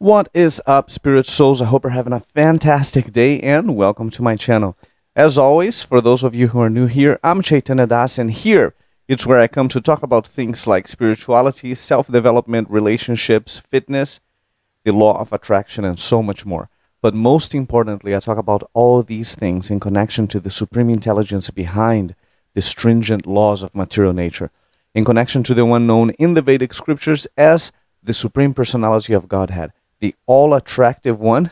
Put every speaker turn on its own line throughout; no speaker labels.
What is up, spirit souls? I hope you're having a fantastic day and welcome to my channel. As always, for those of you who are new here, I'm Chaitanya Das, and here it's where I come to talk about things like spirituality, self-development, relationships, fitness, the law of attraction, and so much more. But most importantly, I talk about all these things in connection to the supreme intelligence behind the stringent laws of material nature, in connection to the one known in the Vedic scriptures as the Supreme Personality of Godhead, the all-attractive one,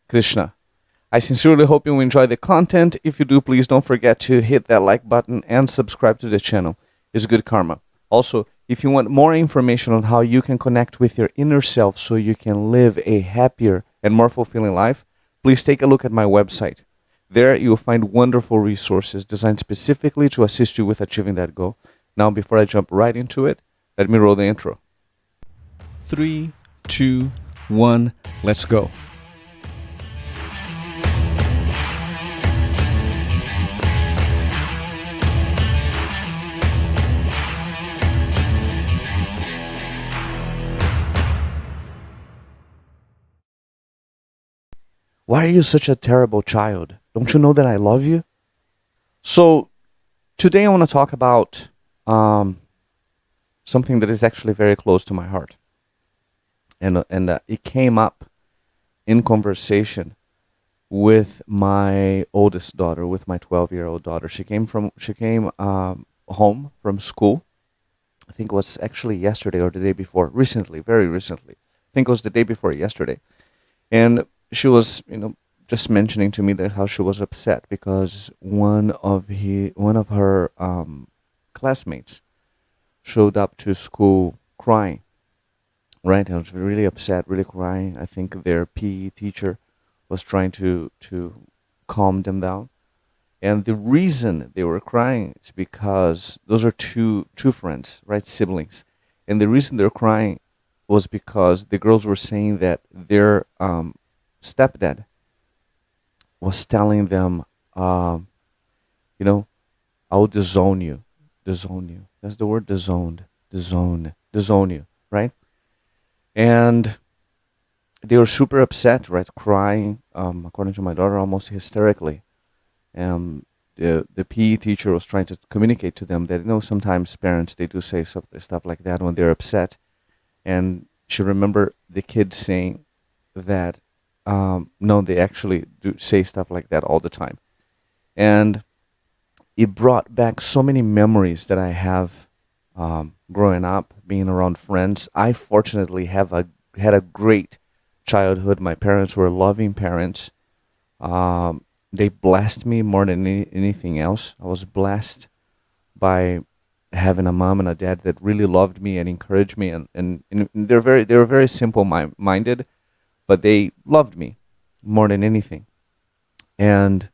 Kṛṣṇa. I sincerely hope you enjoy the content. If you do, please don't forget to hit that like button and subscribe to the channel. It's good karma. Also, if you want more information on how you can connect with your inner self so you can live a happier and more fulfilling life, please take a look at my website. There you'll find wonderful resources designed specifically to assist you with achieving that goal. Now, before I jump right into it, let me roll the intro. 3, 2, 1, let's go. Why are you such a terrible child? Don't you know that I love you? So, today I want to talk about something that is actually very close to my heart. And it came up in conversation with my oldest daughter, with my 12-year-old daughter. She came home from school. I think it was actually yesterday or the day before, recently, very recently. I think it was the day before yesterday. And she was, just mentioning to me that how she was upset because one of her classmates showed up to school crying. Right, I was really upset, really crying. I think their PE teacher was trying to calm them down, and the reason they were crying is because those are two friends, right, siblings, and the reason they're crying was because the girls were saying that their stepdad was telling them, I'll disown you. Disown you. That's the word, disowned. Disown you, right? And they were super upset, right? Crying, according to my daughter, almost hysterically. The PE teacher was trying to communicate to them that, sometimes parents, they do say stuff like that when they're upset. And she remembered the kids saying that, no, they actually do say stuff like that all the time. And it brought back so many memories that I have growing up, being around friends. I fortunately had a great childhood. My parents were loving parents. They blessed me more than anything else. I was blessed by having a mom and a dad that really loved me and encouraged me, and they were very simple minded, but they loved me more than anything. And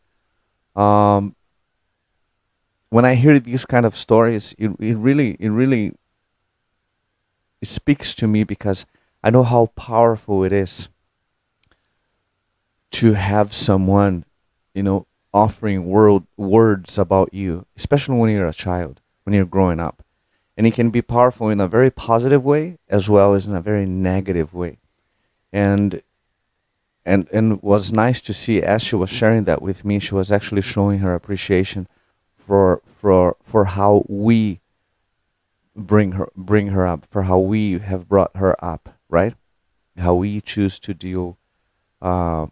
when I hear these kind of stories, it really speaks to me because I know how powerful it is to have someone, offering words about you, especially when you're a child, when you're growing up. And it can be powerful in a very positive way as well as in a very negative way. And was nice to see as she was sharing that with me, she was actually showing her appreciation for how we bring her up, for how we have brought her up, right? How we choose to deal with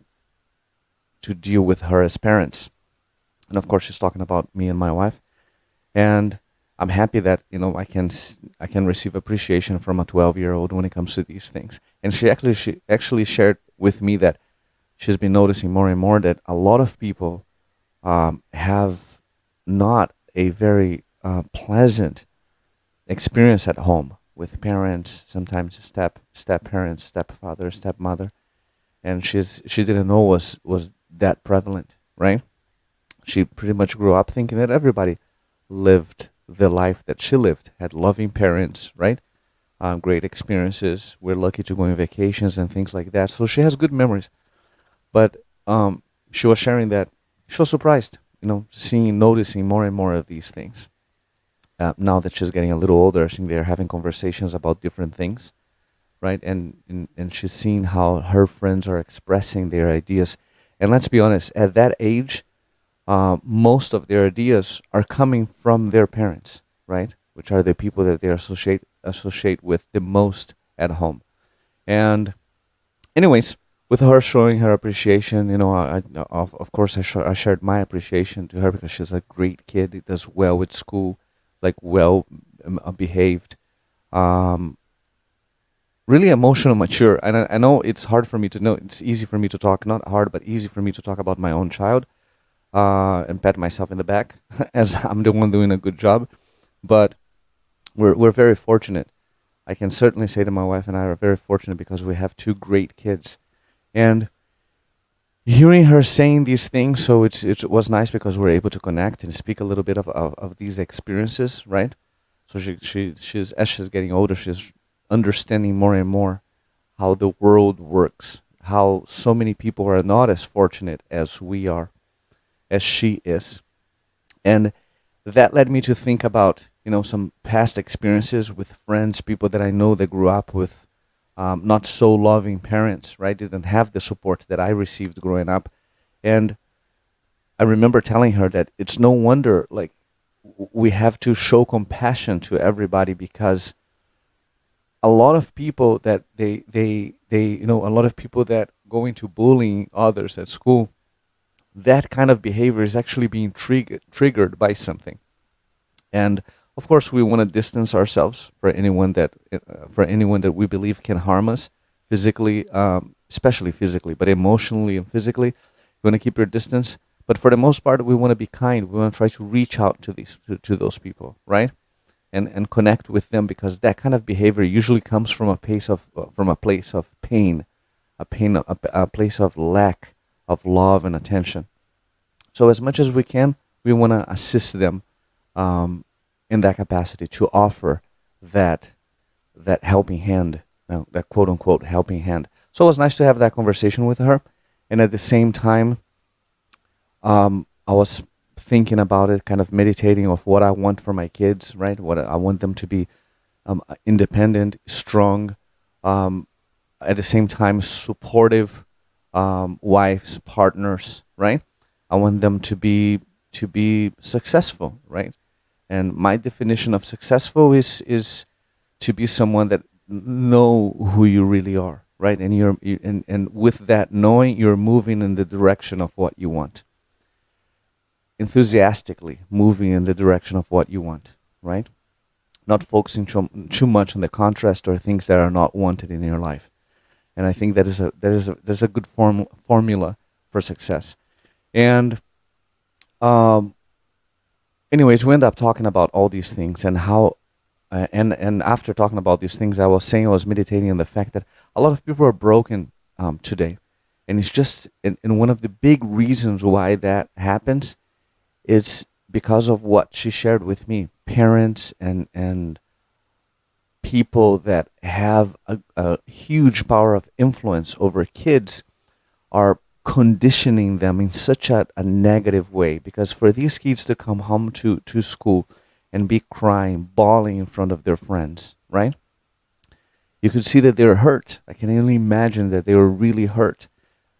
her as parents. And of course, she's talking about me and my wife. And I'm happy that I can receive appreciation from a 12-year-old when it comes to these things. And she actually shared with me that she's been noticing more and more that a lot of people have not a very pleasant experience at home with parents, sometimes step parents, stepfather, stepmother, and she didn't know was that prevalent, right? She pretty much grew up thinking that everybody lived the life that she lived, had loving parents, right? Great experiences. We're lucky to go on vacations and things like that. So she has good memories. But she was sharing that she was surprised, noticing more and more of these things. Now that she's getting a little older, I think they're having conversations about different things, right? And she's seeing how her friends are expressing their ideas. And let's be honest, at that age, most of their ideas are coming from their parents, right? Which are the people that they associate with the most at home. And anyways, with her showing her appreciation, of course, I shared my appreciation to her because she's a great kid. It does well with school, like well behaved, um, really emotional, mature. And I know it's hard for me to know. It's easy for me to talk, not hard, but easy for me to talk about my own child and pat myself in the back as I'm the one doing a good job. But we're very fortunate. I can certainly say that my wife and I are very fortunate because we have two great kids. And hearing her saying these things, so it was nice because we're able to connect and speak a little bit of these experiences, right? So she's as she's getting older, she's understanding more and more how the world works, how so many people are not as fortunate as we are, as she is. And that led me to think about some past experiences with friends, people that I know that grew up with not so loving parents, right? Didn't have the support that I received growing up. And I remember telling her that it's no wonder, like, we have to show compassion to everybody because a lot of people that a lot of people that go into bullying others at school, that kind of behavior is actually being triggered by something. And of course, we want to distance ourselves for anyone that we believe can harm us physically, especially physically, but emotionally and physically. You want to keep your distance. But for the most part, we want to be kind. We want to try to reach out to to those people, right? And connect with them because that kind of behavior usually comes from a place of pain, a place of lack of love and attention. So as much as we can, we want to assist them in that capacity to offer that helping hand, that quote unquote helping hand. So it was nice to have that conversation with her, and at the same time, I was thinking about it, kind of meditating of what I want for my kids, right? What I want them to be independent, strong, um, at the same time supportive wives, partners, right? I want them to be successful, right? And my definition of successful is to be someone that know who you really are, right? And and with that knowing, you're moving in the direction of what you want, enthusiastically moving in the direction of what you want, right? Not focusing too much on the contrast or things that are not wanted in your life. And I think that is a good formula for success. And um, anyways, we end up talking about all these things and how, and after talking about these things, I was meditating on the fact that a lot of people are broken today, and it's just and one of the big reasons why that happens is because of what she shared with me. Parents and people that have a huge power of influence over kids are conditioning them in such a negative way because for these kids to come home to school and be crying, bawling in front of their friends, right? You could see that they're hurt. I can only imagine that they were really hurt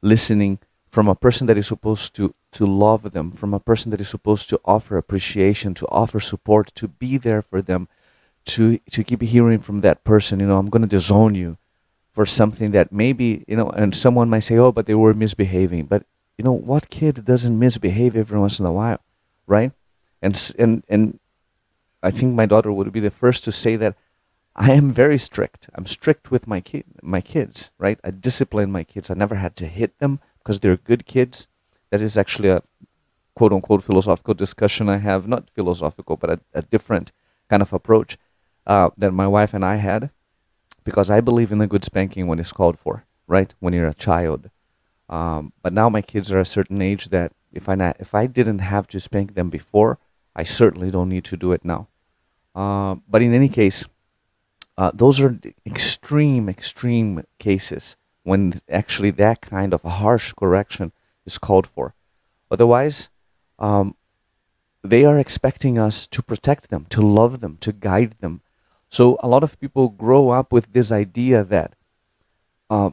listening from a person that is supposed to love them, from a person that is supposed to offer appreciation, to offer support, to be there for them, to keep hearing from that person, I'm going to disown you for something that maybe, and someone might say, oh, but they were misbehaving. But what kid doesn't misbehave every once in a while, right? And I think my daughter would be the first to say that I am very strict. I'm strict with my kids, right? I discipline my kids. I never had to hit them because they're good kids. That is actually a quote unquote philosophical discussion I have, not philosophical, but a different kind of approach that my wife and I had, because I believe in a good spanking when it's called for, right? When you're a child. But now my kids are a certain age that if I didn't have to spank them before, I certainly don't need to do it now. But in any case, those are the extreme cases when actually that kind of a harsh correction is called for. Otherwise, um, they are expecting us to protect them, to love them, to guide them. So a lot of people grow up with this idea that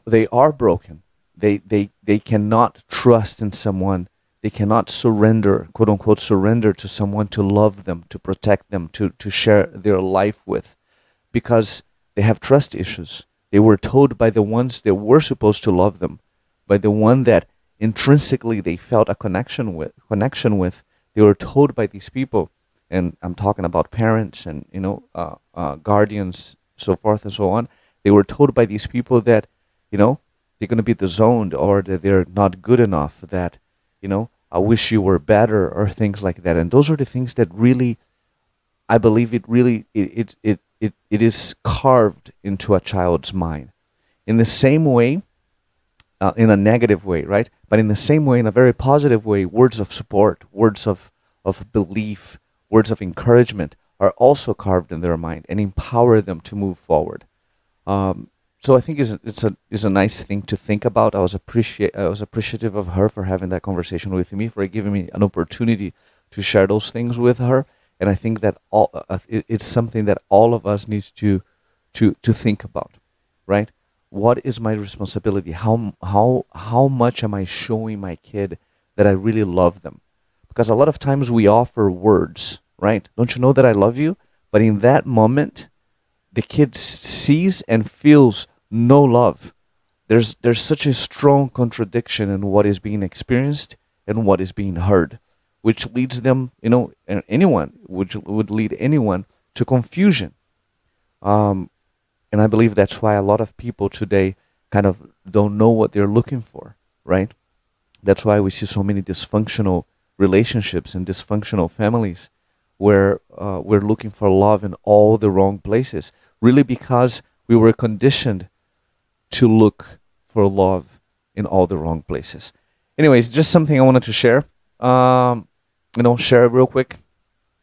they are broken. They cannot trust in someone. They cannot surrender, quote unquote, surrender to someone to love them, to protect them, to share their life with, because they have trust issues. They were told by the ones that were supposed to love them, by the one that intrinsically they felt a connection with. They were told by these people, and I'm talking about parents and guardians, so forth and so on. They were told by these people that they're going to be disowned, or that they're not good enough, that I wish you were better, or things like that. And those are the things that really, I believe, it is carved into a child's mind. In the same way, in a negative way, right? But in the same way, in a very positive way, words of support, words of belief, words of encouragement are also carved in their mind and empower them to move forward. So I think it's a nice thing to think about. I was appreciative of her for having that conversation with me, for giving me an opportunity to share those things with her. And I think that it's something that all of us needs to think about, right? What is my responsibility? How much am I showing my kid that I really love them? Because a lot of times we offer words, right? Don't you know that I love you? But in that moment, the kid sees and feels no love. There's such a strong contradiction in what is being experienced and what is being heard, which leads them, and anyone, which would lead anyone to confusion. And I believe that's why a lot of people today kind of don't know what they're looking for, right? That's why we see so many dysfunctional relationships and dysfunctional families, where we're looking for love in all the wrong places, really because we were conditioned to look for love in all the wrong places. Anyways, just something I wanted to share. Share real quick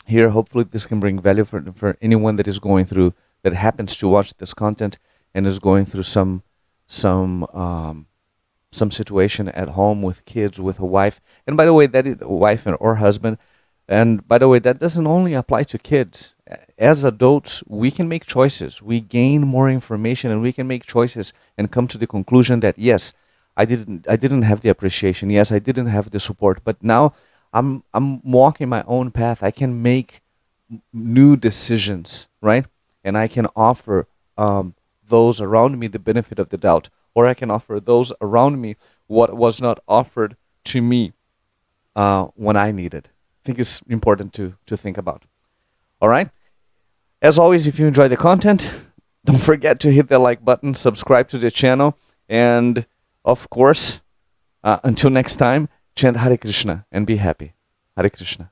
here. Hopefully this can bring value for anyone that is going through, that happens to watch this content and is going through some situation at home with kids, with a wife. And by the way, that is a wife or husband. And by the way, that doesn't only apply to kids. As adults, we can make choices. We gain more information, and we can make choices and come to the conclusion that yes, I didn't have the appreciation. Yes, I didn't have the support. But now I'm walking my own path. I can make new decisions, right? And I can offer those around me the benefit of the doubt, or I can offer those around me what was not offered to me when I needed. I think it's important to think about. All right. As always, if you enjoy the content, don't forget to hit the like button, subscribe to the channel, and of course, until next time, chant Hare Krishna and be happy. Hare Krishna.